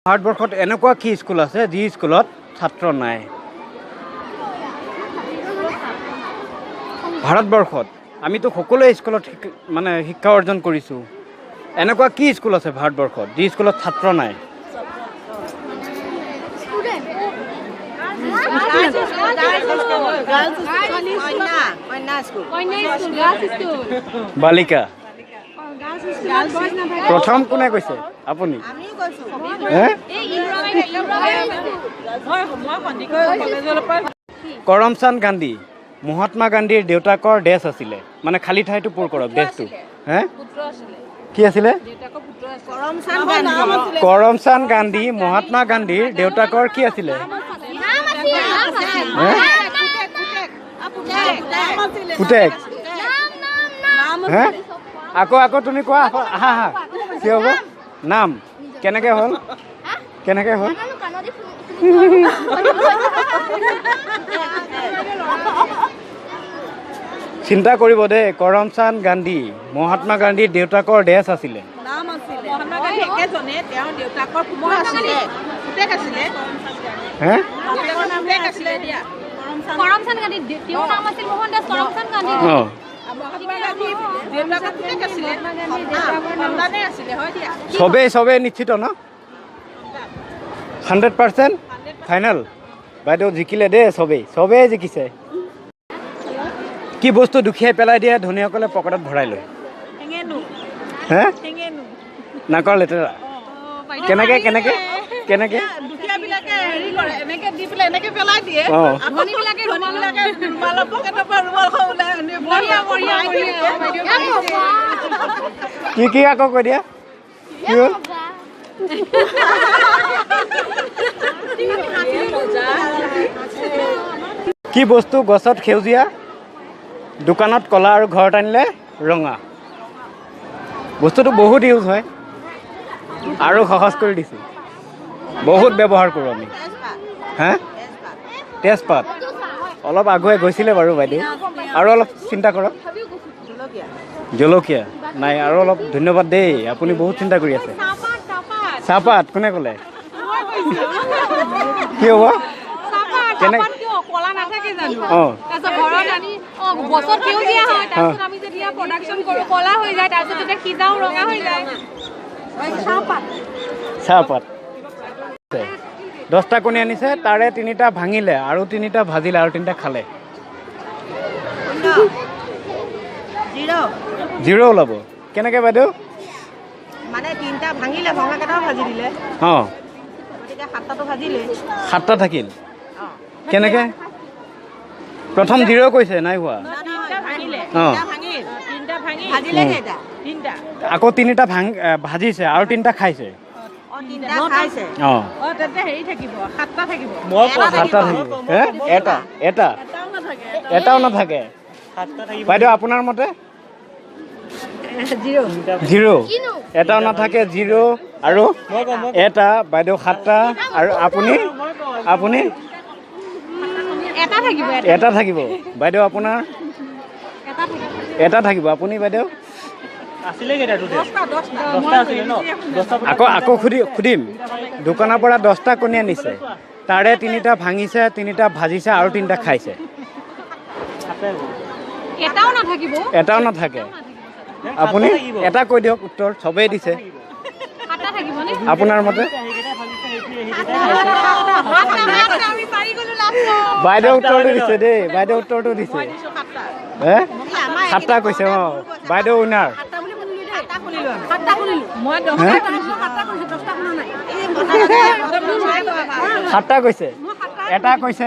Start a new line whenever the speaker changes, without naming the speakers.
ভাৰতবৰ্ষত এনেকুৱা কি স্কুল আছে যি স্কুলত ছাত্ৰ নাই? ভাৰতবৰ্ষত আমিতো সকলোৱে স্কুলত শিক্ষা অৰ্জন কৰিছোঁ। এনেকুৱা কি স্কুল আছে ভাৰতবৰ্ষত যি স্কুলত ছাত্ৰ নাই? বালিকা প্ৰথম কোনে কৈছে? আপুনি? কৰমচান্দ গান্ধী মহাত্মা গান্ধীৰ দেউতাকৰ দেশ আছিলে, মানে খালী ঠাইটো পূৰ কৰক দেশটো। কি আছিলে? কৰমচান্দ গান্ধী মহাত্মা গান্ধীৰ দেউতাকৰ কি আছিলে? পুতেক। আকৌ তুমি কোৱা। হা কি হ'ব? নাম কেনেকে হ'ল? চিন্তা কৰিব দেই। কৰমচান্দ গান্ধী মহাত্মা গান্ধীৰ দেউতাকৰ দেশ আছিলে। চবেই নিশ্চিত ন? 100% ফাইনেল? বাইদেউ জিকিলে দেই, চবেই জিকিছে। কি বস্তু দুখীয়াই পেলাই দিয়ে ধনীসকলে পকেটত ভৰাই লয়? নাকৰ লেতেৰা। কেনেকে কি আকৌ কৈ দিয়া? কি বস্তু গছত সেউজীয়া, দোকানত কলা আৰু ঘৰত আনিলে ৰঙা? বস্তুটো বহুত ইউজ হয় আৰু সহজ কৰি দিছোঁ। বহুত ব্যৱহাৰ কৰোঁ আমি। তেজপাত অলপ আগুৱাই গৈছিলে বাৰু বাইদেউ, আৰু অলপ চিন্তা কৰক। জলকীয়া নাই, আৰু অলপ ধন্যবাদ দেই, আপুনি বহুত চিন্তা কৰি আছে। চাহপাত কোনে ক'লে? কি হ'ব? চাহপাত 10টা কণী আনিছে, তাৰে 3টা ভাঙিলে আৰু 3টা ভাজিলে আৰু 3টা খালে। 0 ওলাব। কেনেকে বাইদেউ?
মানে 3টা ভাঙিলে, ভঙা কেইটাও ভাজি দিলে। গতিকে 7টাটো ভাজিলে,
7টা থাকিল। কেনেকে? প্ৰথম 0 কৈছে, নাই হোৱা। আকৌ 3টা ভাজিছে আৰু 3টা খাইছে। এটাও নাথাকে। বাইদেউ আপোনাৰ মতে? 0 এটাও নাথাকে, 0 আৰু এটা। বাইদেউ 7টা, আৰু আপুনি এটা থাকিব। বাইদেউ আপোনাৰ এটা থাকিব। আপুনি বাইদেউ আকৌ সুধিম। দোকানৰ পৰা 10টা কণী আনিছে, তাৰে 3টা ভাঙিছে, 3টা ভাজিছে আৰু 3টা খাইছে। এটাও নাথাকে। আপুনি এটা কৈ দিয়ক উত্তৰ। চবেই দিছে। আপোনাৰ মতে? বাইদেউ উত্তৰটো দিছে দেই, বাইদেউ উত্তৰটো দিছে। 7টা কৈছে। বাইদেউ উইনাৰ। 7টা কৈছে। এটা কৈছে।